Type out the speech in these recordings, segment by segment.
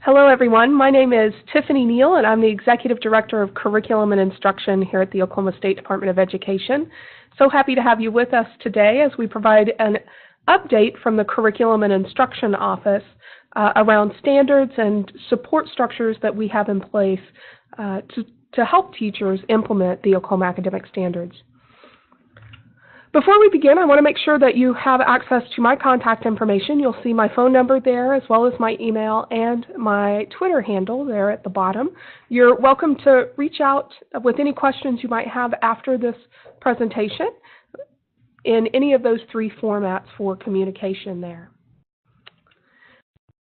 Hello, everyone. My name is Tiffany Neill, and I'm the Executive Director of Curriculum and Instruction here at the Oklahoma State Department of Education. So happy to have you with us today as we provide an update from the Curriculum and Instruction Office around standards and support structures that we have in place to help teachers implement the Oklahoma academic standards. Before we begin, I want to make sure that you have access to my contact information. You'll see my phone number there, as well as my email and my Twitter handle there at the bottom. You're welcome to reach out with any questions you might have after this presentation in any of those three formats for communication there.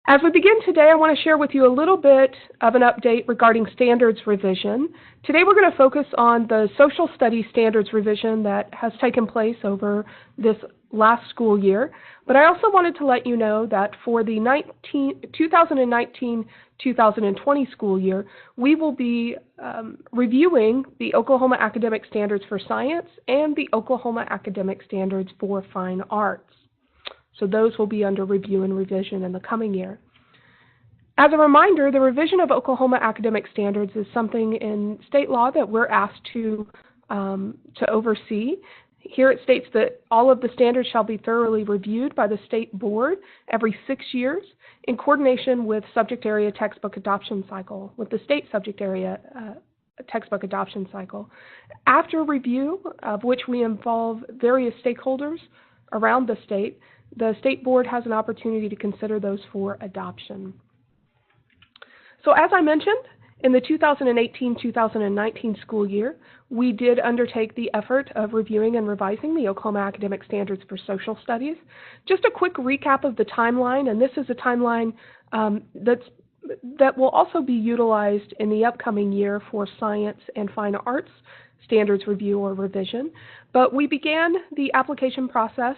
As we begin today, I want to share with you a little bit of an update regarding standards revision. Today we're going to focus on the social studies standards revision that has taken place over this last school year. But I also wanted to let you know that for the 2019-2020 school year, we will be reviewing the Oklahoma Academic Standards for Science and the Oklahoma Academic Standards for Fine Arts. So those will be under review and revision in the coming year. As a reminder, the revision of Oklahoma academic standards is something in state law that we're asked to oversee. Here it states that all of the standards shall be thoroughly reviewed by the state board every 6 years in coordination with subject area textbook adoption cycle, with the state subject area textbook adoption cycle. After review, of which we involve various stakeholders around the state board has an opportunity to consider those for adoption. So as I mentioned, in the 2018-2019 school year, we did undertake the effort of reviewing and revising the Oklahoma Academic Standards for Social Studies. Just a quick recap of the timeline, and this is a timeline that will also be utilized in the upcoming year for science and fine arts standards review or revision. But we began the application process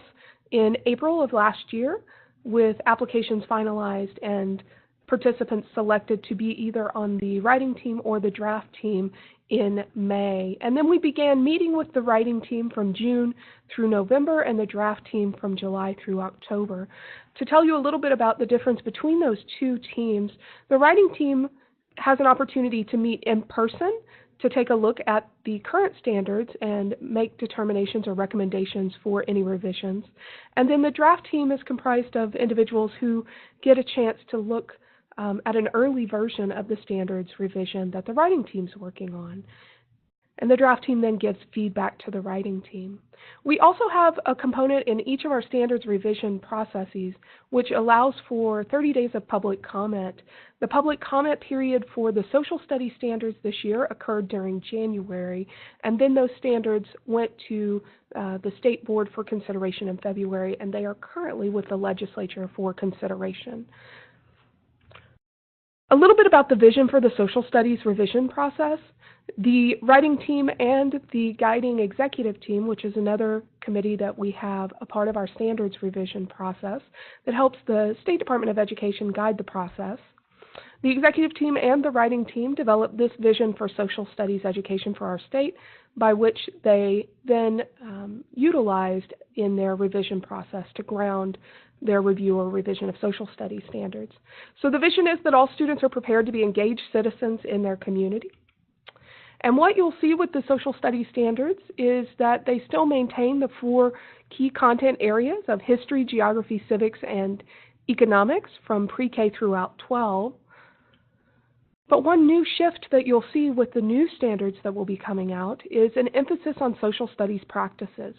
in April of last year, with applications finalized and participants selected to be either on the writing team or the draft team in May. And then we began meeting with the writing team from June through November and the draft team from July through October. To tell you a little bit about the difference between those two teams, the writing team has an opportunity to meet in person to take a look at the current standards and make determinations or recommendations for any revisions. And then the draft team is comprised of individuals who get a chance to look at an early version of the standards revision that the writing team's working on. And the draft team then gives feedback to the writing team. We also have a component in each of our standards revision processes which allows for 30 days of public comment. The public comment period for the social studies standards this year occurred during January, and then those standards went to the state board for consideration in February, and they are currently with the legislature for consideration. A little bit about the vision for the social studies revision process. The writing team and the guiding executive team, which is another committee that we have a part of our standards revision process that helps the State Department of Education guide the process. The executive team and the writing team developed this vision for social studies education for our state, by which they then utilized in their revision process to ground their review or revision of social studies standards. So the vision is that all students are prepared to be engaged citizens in their community. And what you'll see with the social studies standards is that they still maintain the 4 key content areas of history, geography, civics, and economics from pre-K throughout 12. But one new shift that you'll see with the new standards that will be coming out is an emphasis on social studies practices.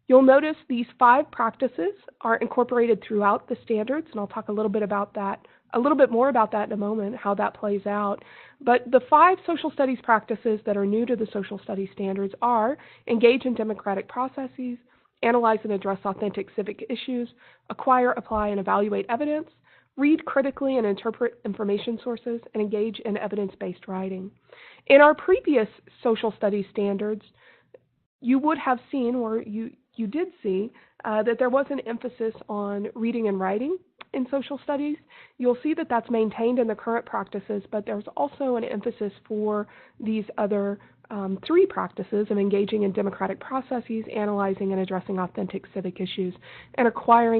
You'll notice these 5 practices are incorporated throughout the standards, and I'll talk a little bit more about that in a moment, how that plays out. But the 5 social studies practices that are new to the social studies standards are engage in democratic processes, analyze and address authentic civic issues, acquire, apply, and evaluate evidence, read critically and interpret information sources, and engage in evidence-based writing. In our previous social studies standards, you would have seen, or you did see, that there was an emphasis on reading and writing in social studies. You'll see that that's maintained in the current practices, but there's also an emphasis for these other 3 practices of engaging in democratic processes, analyzing and addressing authentic civic issues, and acquire,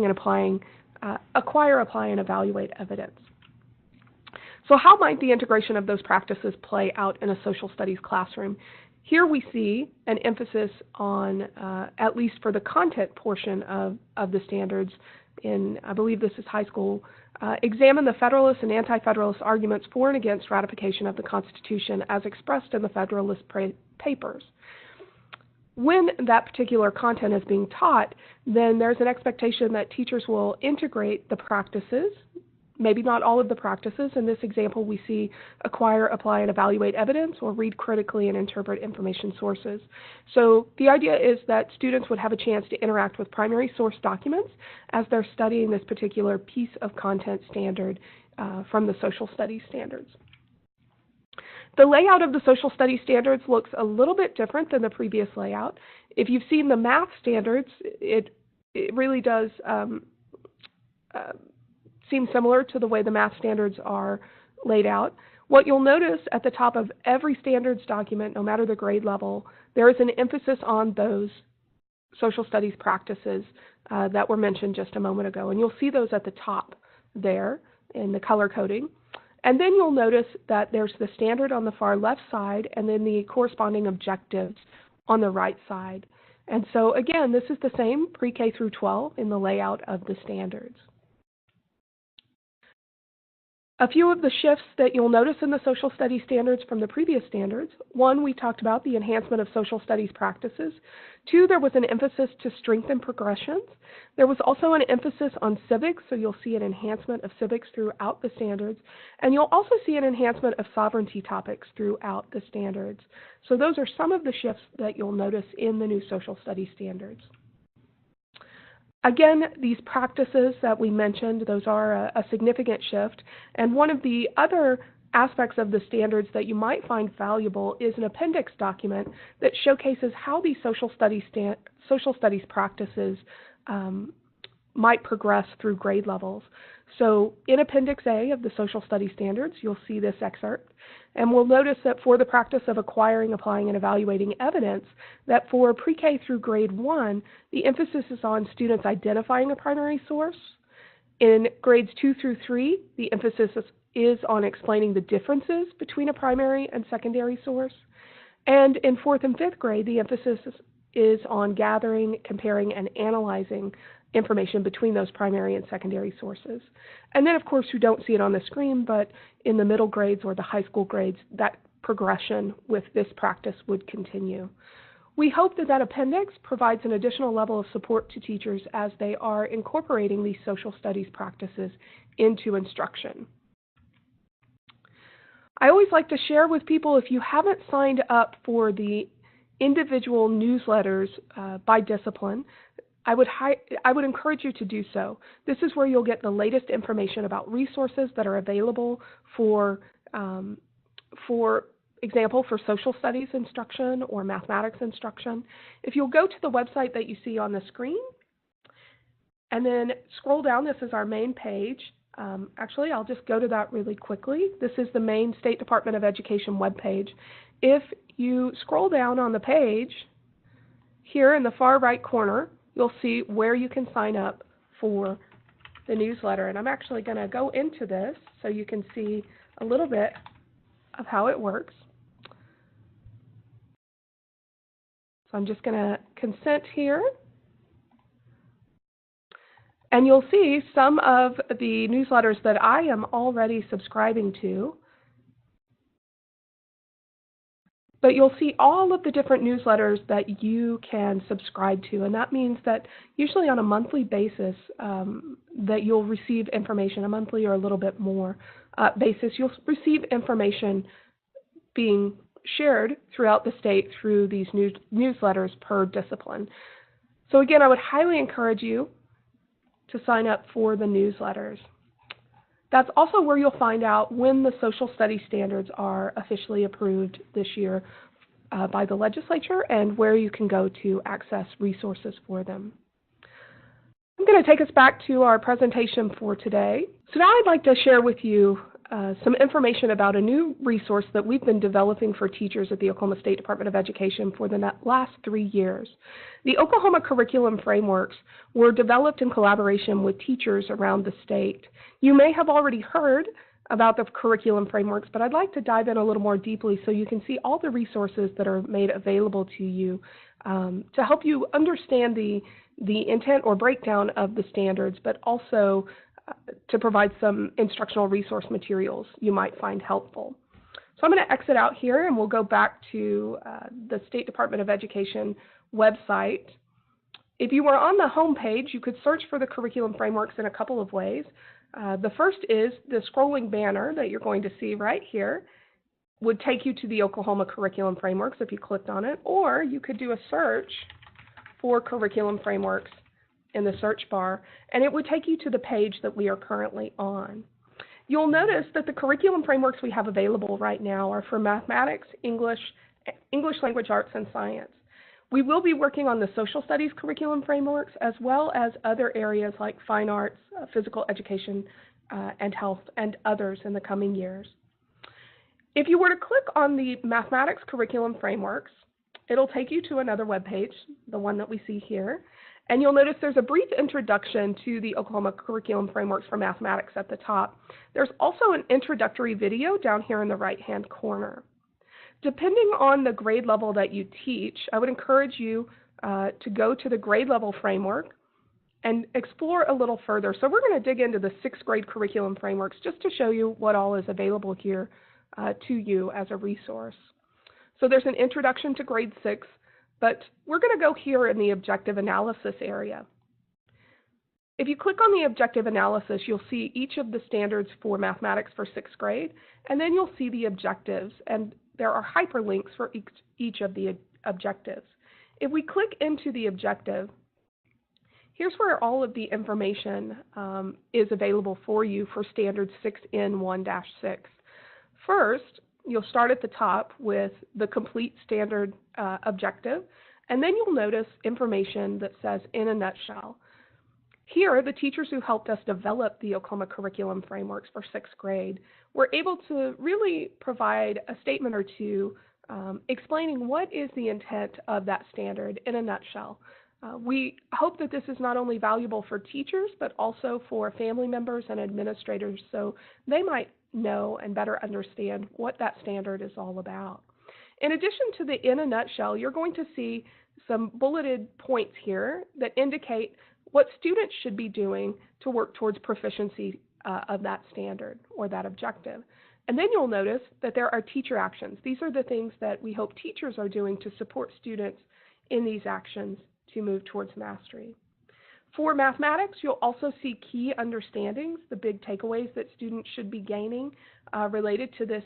apply, and evaluate evidence. So how might the integration of those practices play out in a social studies classroom? Here we see an emphasis on, at least for the content portion of the standards in, I believe this is high school, examine the Federalist and Anti-Federalist arguments for and against ratification of the Constitution as expressed in the Federalist Papers. When that particular content is being taught, then there's an expectation that teachers will integrate the practices, maybe not all of the practices. In this example, we see acquire, apply, and evaluate evidence, or read critically and interpret information sources. So the idea is that students would have a chance to interact with primary source documents as they're studying this particular piece of content standard from the social studies standards. The layout of the social studies standards looks a little bit different than the previous layout. If you've seen the math standards, it really does seem similar to the way the math standards are laid out. What you'll notice at the top of every standards document, no matter the grade level, there is an emphasis on those social studies practices that were mentioned just a moment ago. And you'll see those at the top there in the color coding. And then you'll notice that there's the standard on the far left side and then the corresponding objectives on the right side. And so again, this is the same pre-K through 12 in the layout of the standards. A few of the shifts that you'll notice in the social studies standards from the previous standards. One, we talked about the enhancement of social studies practices. Two, there was an emphasis to strengthen progressions. There was also an emphasis on civics, so you'll see an enhancement of civics throughout the standards. And you'll also see an enhancement of sovereignty topics throughout the standards. So those are some of the shifts that you'll notice in the new social studies standards. Again, these practices that we mentioned, those are a significant shift. And one of the other aspects of the standards that you might find valuable is an appendix document that showcases how these social studies practices might progress through grade levels. So in Appendix A of the Social Studies Standards, you'll see this excerpt. And we'll notice that for the practice of acquiring, applying, and evaluating evidence, that for pre-K through grade 1, the emphasis is on students identifying a primary source. In grades 2 through 3, the emphasis is on explaining the differences between a primary and secondary source. And in 4th and 5th grade, the emphasis is on gathering, comparing, and analyzing information between those primary and secondary sources. And then, of course, you don't see it on the screen, but in the middle grades or the high school grades, that progression with this practice would continue. We hope that that appendix provides an additional level of support to teachers as they are incorporating these social studies practices into instruction. I always like to share with people, if you haven't signed up for the individual newsletters by discipline, I would encourage you to do so. This is where you'll get the latest information about resources that are available for example, for social studies instruction or mathematics instruction. If you'll go to the website that you see on the screen and then scroll down, this is our main page. Actually, I'll just go to that really quickly. This is the main State Department of Education webpage. If you scroll down on the page, here in the far right corner, you'll see where you can sign up for the newsletter. And I'm actually going to go into this so you can see a little bit of how it works. So I'm just going to consent here. And you'll see some of the newsletters that I am already subscribing to. But you'll see all of the different newsletters that you can subscribe to, and that means that usually on a monthly basis that you'll receive information, a monthly or a little bit more basis, you'll receive information being shared throughout the state through these newsletters per discipline. So again, I would highly encourage you to sign up for the newsletters. That's also where you'll find out when the social studies standards are officially approved this year by the legislature and where you can go to access resources for them. I'm going to take us back to our presentation for today. So now I'd like to share with you some information about a new resource that we've been developing for teachers at the Oklahoma State Department of Education for the last 3 years. The Oklahoma curriculum frameworks were developed in collaboration with teachers around the state. You may have already heard about the curriculum frameworks, but I'd like to dive in a little more deeply so you can see all the resources that are made available to you to help you understand the intent or breakdown of the standards, but also to provide some instructional resource materials you might find helpful. So I'm going to exit out here and we'll go back to the State Department of Education website. If you were on the home page, you could search for the curriculum frameworks in a couple of ways. The first is the scrolling banner that you're going to see right here would take you to the Oklahoma curriculum frameworks if you clicked on it, or you could do a search for curriculum frameworks in the search bar, and it would take you to the page that we are currently on. You'll notice that the curriculum frameworks we have available right now are for mathematics, English language arts, and science. We will be working on the social studies curriculum frameworks as well as other areas like fine arts, physical education, and health, and others in the coming years. If you were to click on the mathematics curriculum frameworks, it'll take you to another web page, the one that we see here, and you'll notice there's a brief introduction to the Oklahoma curriculum frameworks for mathematics at the top. There's also an introductory video down here in the right-hand corner. Depending on the grade level that you teach, I would encourage you to go to the grade level framework and explore a little further. So we're going to dig into the 6th grade curriculum frameworks just to show you what all is available here to you as a resource. So there's an introduction to grade 6, but we're going to go here in the objective analysis area. If you click on the objective analysis, you'll see each of the standards for mathematics for 6th grade, and then you'll see the objectives, and there are hyperlinks for each of the objectives. If we click into the objective, here's where all of the information is available for you for standard 6N1-6. First, you'll start at the top with the complete standard objective, and then you'll notice information that says in a nutshell. Here, the teachers who helped us develop the Oklahoma curriculum frameworks for 6th grade were able to really provide a statement or two explaining what is the intent of that standard in a nutshell. We hope that this is not only valuable for teachers, but also for family members and administrators, so they might know and better understand what that standard is all about. In addition to the in a nutshell, you're going to see some bulleted points here that indicate what students should be doing to work towards proficiency of that standard or that objective. And then you'll notice that there are teacher actions. These are the things that we hope teachers are doing to support students in these actions to move towards mastery. For mathematics, you'll also see key understandings, the big takeaways that students should be gaining related to this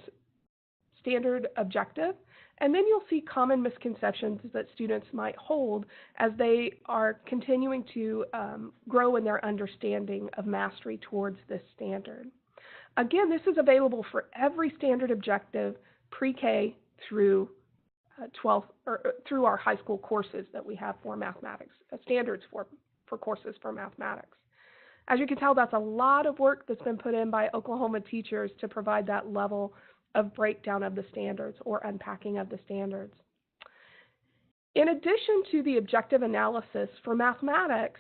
standard objective. And then you'll see common misconceptions that students might hold as they are continuing to grow in their understanding of mastery towards this standard. Again, this is available for every standard objective, pre-K through 12th, or through our high school courses that we have for mathematics, standards for courses for mathematics. As you can tell, that's a lot of work that's been put in by Oklahoma teachers to provide that level of breakdown of the standards or unpacking of the standards. In addition to the objective analysis for mathematics,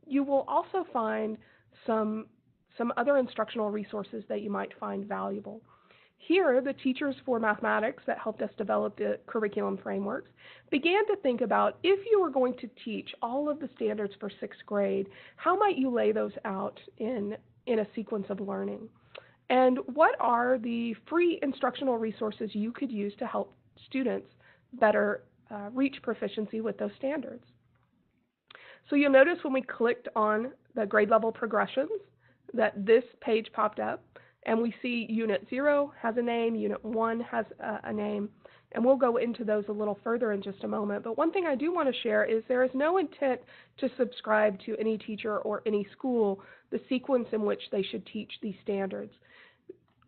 you will also find some other instructional resources that you might find valuable. Here, the teachers for mathematics that helped us develop the curriculum frameworks began to think about, if you were going to teach all of the standards for 6th grade, how might you lay those out in a sequence of learning? And what are the free instructional resources you could use to help students better reach proficiency with those standards? So you'll notice when we clicked on the grade level progressions that this page popped up, and we see Unit 0 has a name, Unit 1 has a name, and we'll go into those a little further in just a moment. But one thing I do want to share is there is no intent to subscribe to any teacher or any school the sequence in which they should teach these standards.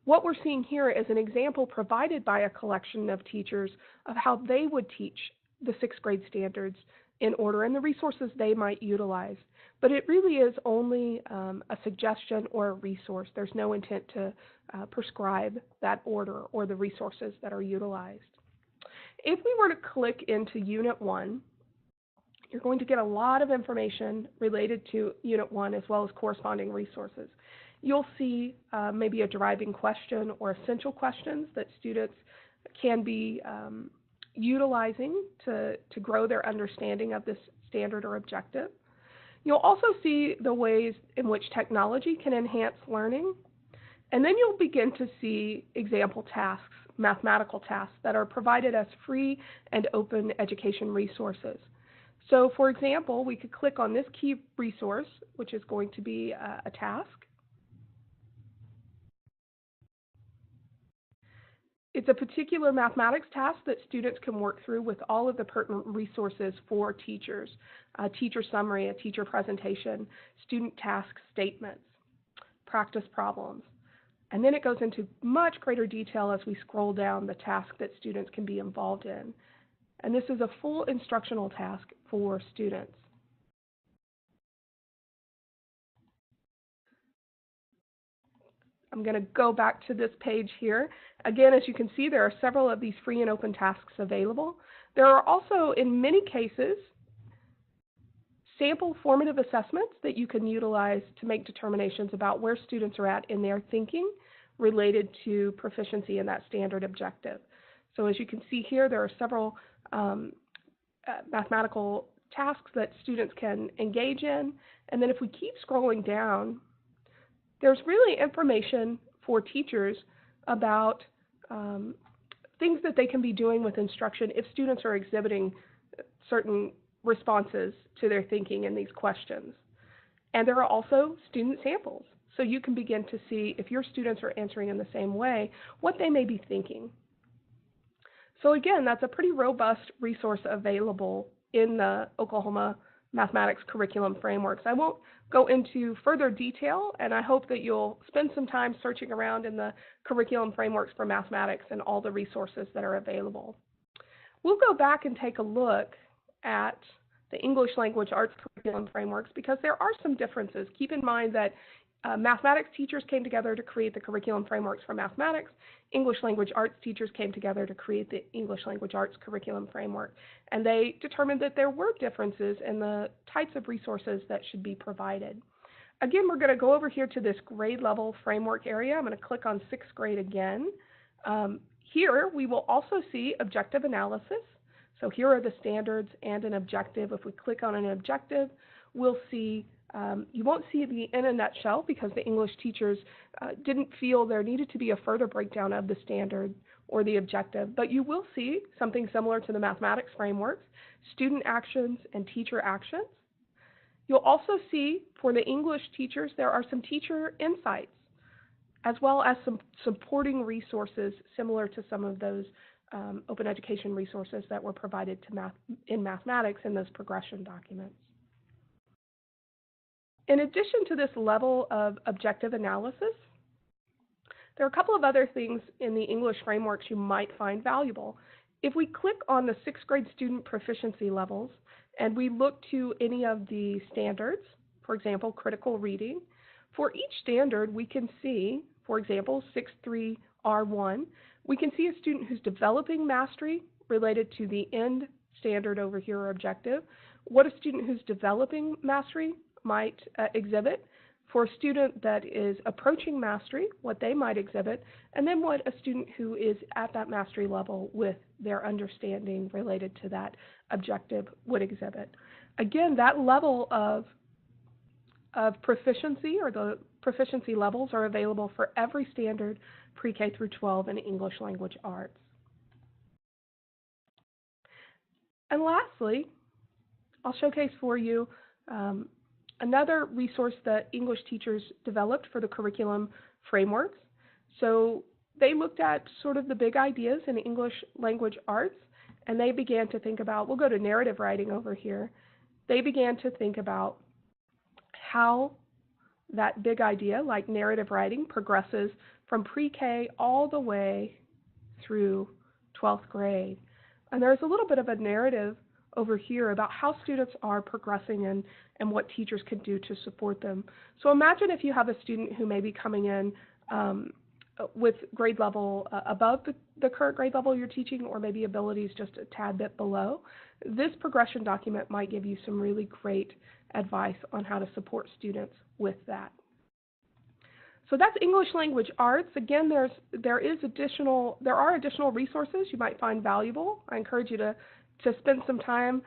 What we're seeing here is an example provided by a collection of teachers of how they would teach the 6th grade standards in order and the resources they might utilize. But it really is only a suggestion or a resource. There's no intent to prescribe that order or the resources that are utilized. If we were to click into Unit 1, you're going to get a lot of information related to Unit 1 as well as corresponding resources. you'll see maybe a driving question or essential questions that students can be utilizing to grow their understanding of this standard or objective. You'll also see the ways in which technology can enhance learning, and then you'll begin to see example tasks, mathematical tasks that are provided as free and open education resources. So for example, we could click on this key resource, which is going to be a task. It's a particular mathematics task that students can work through with all of the pertinent resources for teachers, a teacher summary, a teacher presentation, student task statements, practice problems. And then it goes into much greater detail as we scroll down the task that students can be involved in. And this is a full instructional task for students. I'm going to go back to this page here. Again, as you can see, there are several of these free and open tasks available. There are also, in many cases, sample formative assessments that you can utilize to make determinations about where students are at in their thinking related to proficiency in that standard objective. So as you can see here, there are several mathematical tasks that students can engage in. And then if we keep scrolling down, there's really information for teachers about things that they can be doing with instruction if students are exhibiting certain responses to their thinking in these questions. And there are also student samples. So you can begin to see if your students are answering in the same way, what they may be thinking. So again, that's a pretty robust resource available in the Oklahoma Mathematics Curriculum Frameworks. I won't go into further detail, and I hope that you'll spend some time searching around in the Curriculum Frameworks for Mathematics and all the resources that are available. We'll go back and take a look at the English Language Arts Curriculum Frameworks because there are some differences. Keep in mind that mathematics teachers came together to create the curriculum frameworks for mathematics. English language arts teachers came together to create the English language arts curriculum framework. And they determined that there were differences in the types of resources that should be provided. Again, we're going to go over here to this grade level framework area. I'm going to click on 6th grade again. Here we will also see objective analysis. So here are the standards and an objective. If we click on an objective, we'll see you won't see the in a nutshell because the English teachers didn't feel there needed to be a further breakdown of the standard or the objective, but you will see something similar to the mathematics frameworks, student actions and teacher actions. You'll also see for the English teachers there are some teacher insights as well as some supporting resources similar to some of those open education resources that were provided to in mathematics in those progression documents. In addition to this level of objective analysis, there are a couple of other things in the English frameworks you might find valuable. If we click on the 6th grade student proficiency levels and we look to any of the standards, for example, critical reading, for each standard we can see, for example, 6.3 R1, we can see a student who's developing mastery related to the end standard over here or objective, what a student who's developing mastery might exhibit, for a student that is approaching mastery, what they might exhibit, and then what a student who is at that mastery level with their understanding related to that objective would exhibit. Again, that level of proficiency or the proficiency levels are available for every standard pre-K through 12 in English language arts. And lastly, I'll showcase for you another resource that English teachers developed for the curriculum frameworks. So they looked at sort of the big ideas in English language arts, and they began to think about, we'll go to narrative writing over here, they began to think about how that big idea, like narrative writing, progresses from pre-K all the way through 12th grade. And there's a little bit of a narrative over here about how students are progressing and what teachers can do to support them. So imagine if you have a student who may be coming in with grade level above the current grade level you're teaching, or maybe abilities just a tad bit below. This progression document might give you some really great advice on how to support students with that. So that's English language arts. Again, there are additional resources you might find valuable. I encourage you to spend some time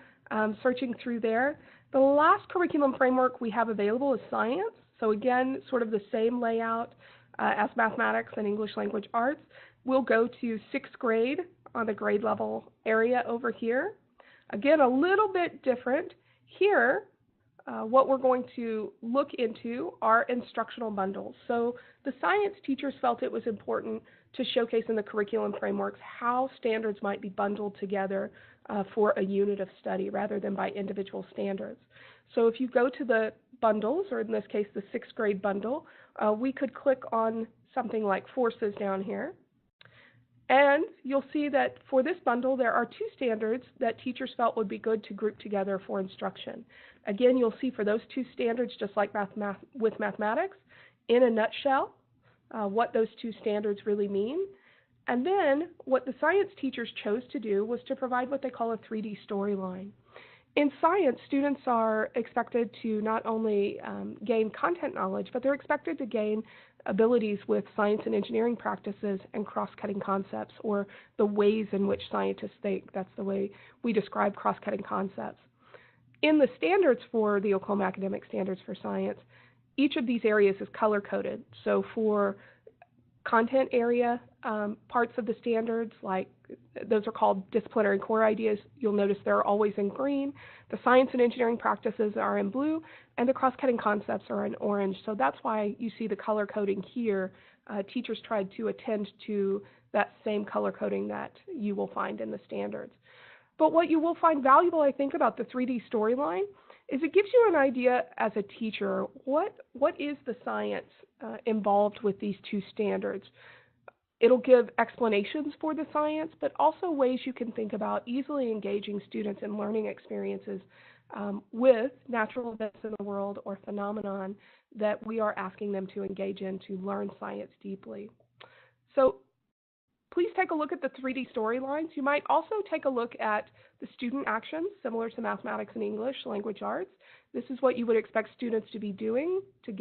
searching through there. The last curriculum framework we have available is science. So again, sort of the same layout as mathematics and English language arts. We'll go to 6th grade on the grade level area over here. Again, a little bit different. Here, what we're going to look into are instructional bundles. So the science teachers felt it was important to showcase in the curriculum frameworks how standards might be bundled together for a unit of study rather than by individual standards. So if you go to the bundles, or in this case the 6th grade bundle, we could click on something like forces down here. And you'll see that for this bundle, there are 2 standards that teachers felt would be good to group together for instruction. Again, you'll see for those 2 standards, just like with mathematics, in a nutshell, what those 2 standards really mean. And then what the science teachers chose to do was to provide what they call a 3D storyline. In science, students are expected to not only gain content knowledge, but they're expected to gain abilities with science and engineering practices and cross-cutting concepts, or the ways in which scientists think. That's the way we describe cross-cutting concepts. In the standards for the Oklahoma Academic Standards for Science, each of these areas is color-coded. So for content area parts of the standards, like those are called disciplinary core ideas, you'll notice they're always in green. The science and engineering practices are in blue, and the cross-cutting concepts are in orange. So that's why you see the color coding here. Teachers tried to attend to that same color coding that you will find in the standards. But what you will find valuable, I think, about the 3D storyline is it gives you an idea as a teacher, what is the science involved with these 2 standards. It'll give explanations for the science, but also ways you can think about easily engaging students in learning experiences with natural events in the world or phenomenon that we are asking them to engage in to learn science deeply. So please take a look at the 3D storylines. You might also take a look at the student actions, similar to mathematics and English language arts. This is what you would expect students to be doing to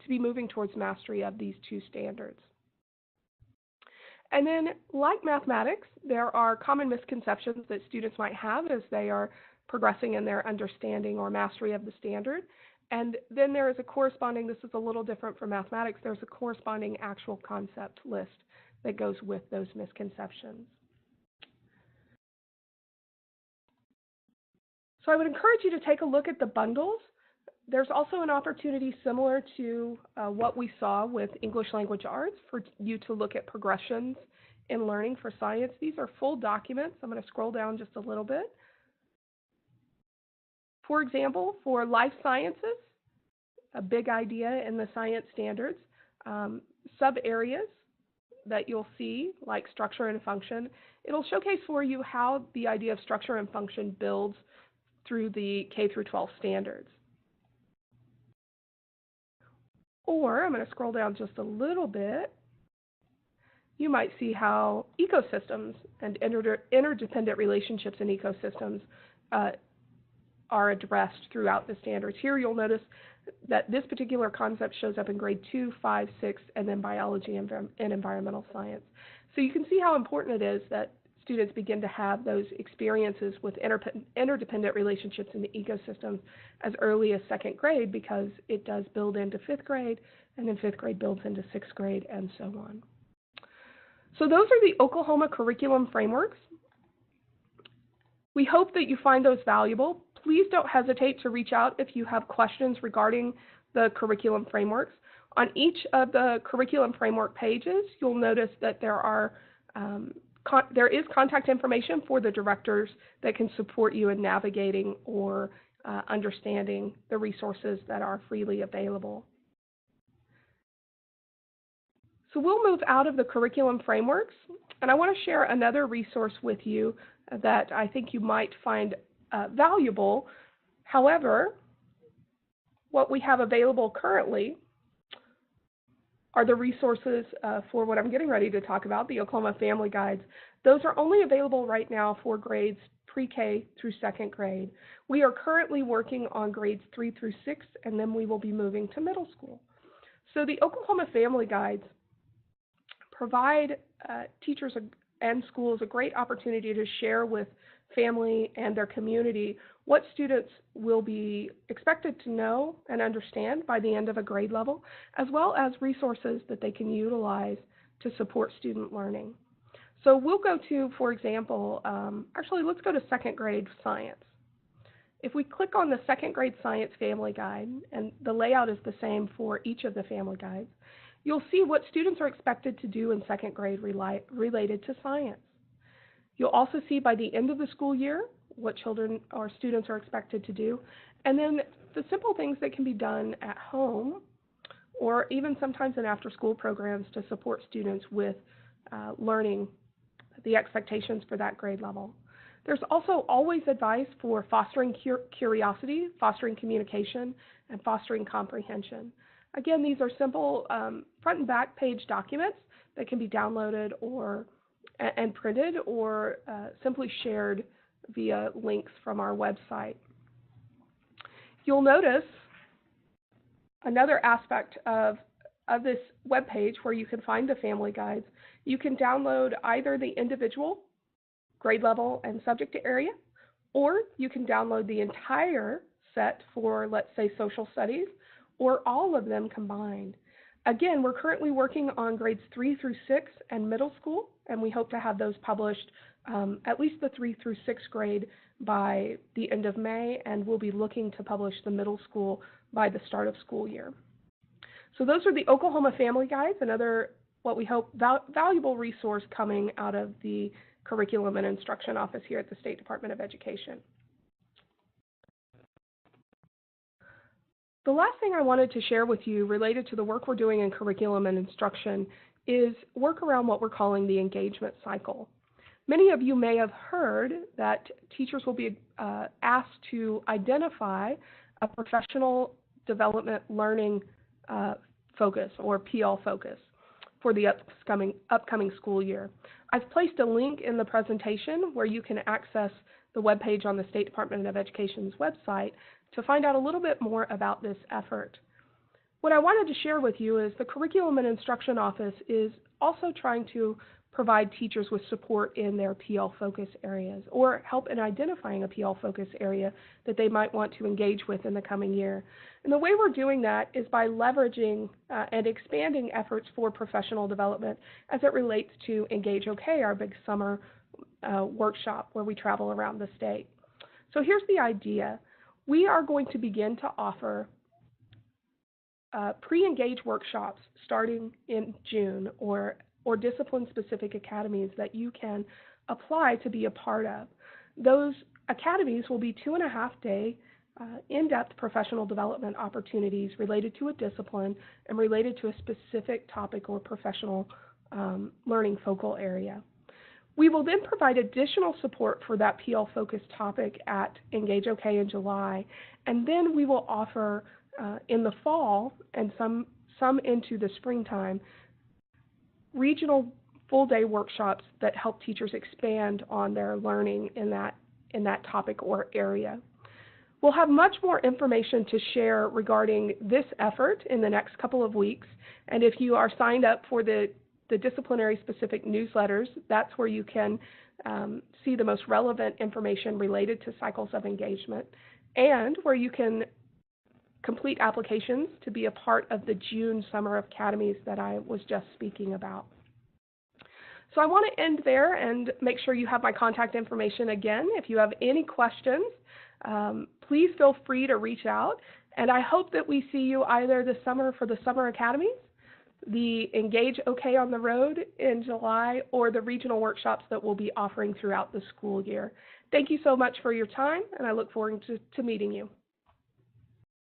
be moving towards mastery of these 2 standards. And then, like mathematics, there are common misconceptions that students might have as they are progressing in their understanding or mastery of the standard. And then there is a corresponding, this is a little different from mathematics, there's a corresponding actual concept list that goes with those misconceptions. So I would encourage you to take a look at the bundles. There's also an opportunity similar to what we saw with English language arts for you to look at progressions in learning for science. These are full documents. I'm going to scroll down just a little bit. For example, for life sciences, a big idea in the science standards, sub-areas that you'll see, like structure and function, it'll showcase for you how the idea of structure and function builds through the K through 12 standards. Or, I'm going to scroll down just a little bit, you might see how ecosystems and interdependent relationships in ecosystems are addressed throughout the standards. Here you'll notice that this particular concept shows up in grade 2, 5, 6, and then biology and environmental science. So you can see how important it is that students begin to have those experiences with interdependent relationships in the ecosystems as early as 2nd grade, because it does build into 5th grade, and then 5th grade builds into 6th grade, and so on. So those are the Oklahoma curriculum frameworks. We hope that you find those valuable. Please don't hesitate to reach out if you have questions regarding the curriculum frameworks. On each of the curriculum framework pages, you'll notice that there is contact information for the directors that can support you in navigating or understanding the resources that are freely available. So we'll move out of the curriculum frameworks, and I want to share another resource with you that I think you might find valuable. However, what we have available currently are the resources for what I'm getting ready to talk about, the Oklahoma Family Guides. Those are only available right now for grades pre-K through 2nd grade. We are currently working on grades 3 through 6, and then we will be moving to middle school. So the Oklahoma Family Guides provide teachers and schools a great opportunity to share with family and their community what students will be expected to know and understand by the end of a grade level, as well as resources that they can utilize to support student learning. So we'll go to, for example, actually let's go to second grade science. If we click on the second grade science family guide, and the layout is the same for each of the family guides, you'll see what students are expected to do in second grade related to science. You'll also see by the end of the school year what children or students are expected to do, and then the simple things that can be done at home or even sometimes in after-school programs to support students with learning the expectations for that grade level. There's also always advice for fostering curiosity, fostering communication, and fostering comprehension. Again, these are simple front and back page documents that can be downloaded and printed or simply shared via links from our website. You'll notice another aspect of this webpage where you can find the family guides. You can download either the individual grade level and subject area, or you can download the entire set for, let's say, social studies, or all of them combined. Again, we're currently working on grades 3 through 6 and middle school, and we hope to have those published, at least the 3 through 6 grade, by the end of May, and we'll be looking to publish the middle school by the start of school year. So those are the Oklahoma Family Guides, another, what we hope, valuable resource coming out of the Curriculum and Instruction Office here at the State Department of Education. The last thing I wanted to share with you related to the work we're doing in curriculum and instruction is work around what we're calling the engagement cycle. Many of you may have heard that teachers will be asked to identify a professional development learning focus or PL focus for the upcoming school year. I've placed a link in the presentation where you can access the webpage on the State Department of Education's website to find out a little bit more about this effort. What I wanted to share with you is the Curriculum and Instruction Office is also trying to provide teachers with support in their PL focus areas or help in identifying a PL focus area that they might want to engage with in the coming year. And the way we're doing that is by leveraging and expanding efforts for professional development as it relates to Engage OK, our big summer workshop where we travel around the state. So here's the idea. We are going to begin to offer pre-engage workshops starting in June or discipline-specific academies that you can apply to be a part of. Those academies will be 2.5-day in-depth professional development opportunities related to a discipline and related to a specific topic or professional learning focal area. We will then provide additional support for that PL-focused topic at Engage OK in July, and then we will offer in the fall and some into the springtime regional full-day workshops that help teachers expand on their learning in that topic or area. We'll have much more information to share regarding this effort in the next couple of weeks, and if you are signed up for the disciplinary-specific newsletters, that's where you can see the most relevant information related to cycles of engagement and where you can complete applications to be a part of the June Summer Academies that I was just speaking about. So I want to end there and make sure you have my contact information again. If you have any questions, please feel free to reach out. And I hope that we see you either this summer for the Summer Academies, the Engage OK on the Road in July, or the regional workshops that we'll be offering throughout the school year. Thank you so much for your time, and I look forward to meeting you.